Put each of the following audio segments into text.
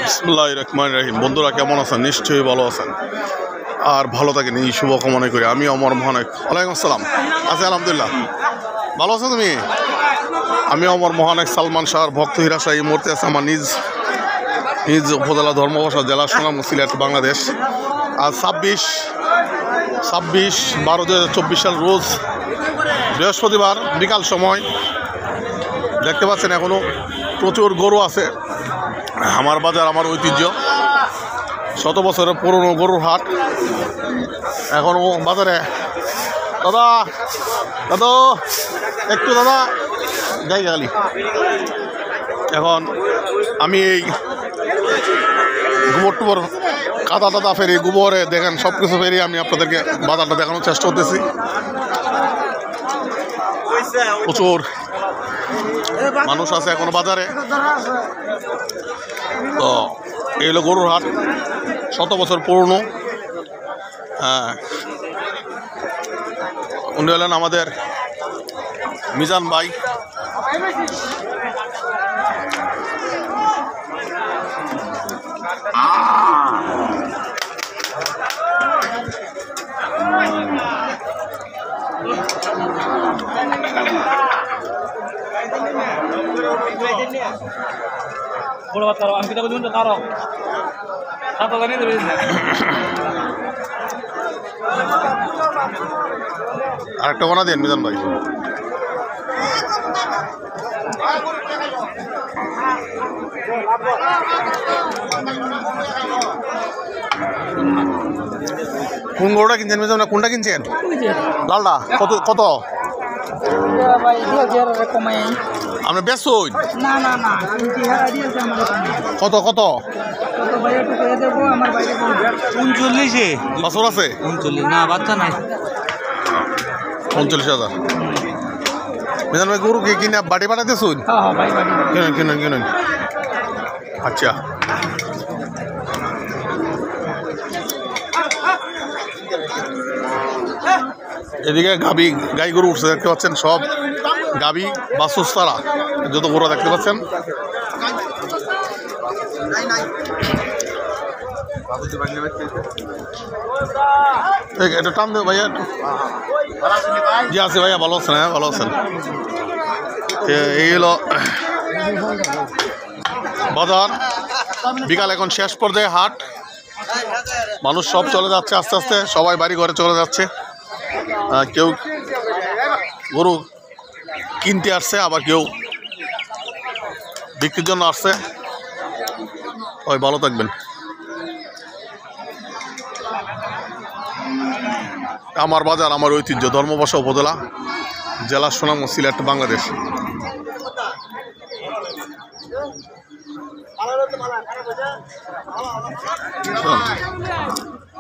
বিসমিল্লাহির রহমানির রহিম। বন্ধুরা কেমন আছেন? নিশ্চয়ই ভালো আছেন আর ভালো থাকেন এই শুভকামনা করি। আমি অমর মহানেক। ওয়ালাইকুম আসসালাম। আছি আলহামদুলিল্লাহ। ভালো আছো তুমি? আমি অমর মহানেক সালমান শাহর ভক্ত হিরাশা। এই মুহূর্তে আছে আমার নিজ উপজেলা ধর্মবাসা জেলা সুনামগঞ্জ সিলেট বাংলাদেশ। আজ 26/12/2024 সাল রোজ বৃহস্পতিবার বিকাল সময়। দেখতে পাচ্ছেন এখনও প্রচুর গরু আছে। আমার বাজার আমার ঐতিহ্য, শত বছরের পুরনো গরুর হাট এখনও বাজারে। দাদা একটু দাদা যাই গালি। এখন আমি এই গোবর টুবর কাদা টাদা ফেরি গোবরে দেখেন সব কিছু ফেরি আমি আপনাদেরকে বাজারটা দেখানোর চেষ্টা করতেছি। প্রচুর মানুষ আছে এখনো বাজারে। তো এই হলো গরুর হাট, শত বছর পুরনো। হ্যাঁ, উনি হলেন আমাদের মিজান ভাই। আরেকটা বানা দেন মিজান ভাই। কোন গরুটা কিনছেন মিজান? কোনটা কিনছেন? লালটা কত কত? আপনি ব্যস্ত? কত কত? 39 বছর আছে? 39 না, বাচ্চা নাই। 39,000। মিজান ভাই গরু কি কিনে বাড়ি পাঠাতে শুন? কিনেন কিনেন কিনেন। আচ্ছা, এদিকে গাই গরু উঠছে দেখতে পাচ্ছেন, সব গাভী বাসুস্তারা যত গরু দেখতে পাচ্ছেন। এটা টান দেব ভাইয়া। জি আছে ভাইয়া, ভালো আছেন? হ্যাঁ ভালো আছেন। এই হলো বাজার, বিকাল এখন শেষ পর্যায়ে হাট। মানুষ সব চলে যাচ্ছে আস্তে আস্তে, সবাই বাড়ি ঘরে চলে যাচ্ছে। কেউ গরু কিনতে আসছে, আবার কেউ বিক্রির জন্য আসছে। সবাই ভালো থাকবেন। আমার বাজার আমার ঐতিহ্য, ধর্মবাসা উপজেলা জেলা সুনামগঞ্জ সিলেট বাংলাদেশ।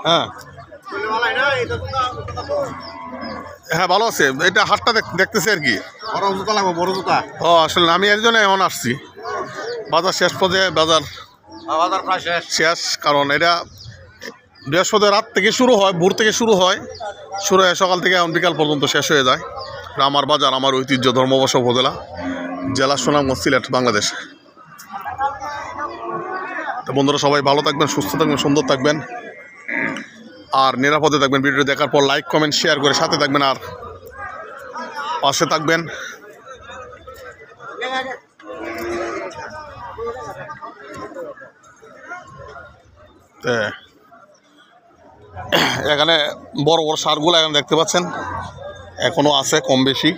হ্যাঁ হ্যাঁ ভালো আছে। এটা হাটটা দেখতেছি আর কি। ও আসলে আমি এর জন্য এখন আসছি। বাজার শেষ পর্যায়ে, বাজার শেষ। কারণ এটা বৃহস্পতিবার রাত থেকে শুরু হয়, ভোর থেকে শুরু হয় সকাল থেকে এখন বিকাল পর্যন্ত শেষ হয়ে যায়। আমার বাজার আমার ঐতিহ্য, ধর্মবাসা উপজেলা জেলা সুনামগঞ্জ সিলেট বাংলাদেশ। তো বন্ধুরা সবাই ভালো থাকবেন, সুস্থ থাকবেন, সুন্দর থাকবেন আর নিরাপদে থাকবেন। ভিডিও দেখার পর লাইক কমেন্ট শেয়ার করে সাথে থাকবেন আর পাশে থাকবেন। এখানে বড় বড় সারগুলো এখন দেখতে পাচ্ছেন, এখনো আছে কম বেশি।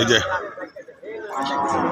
এই যে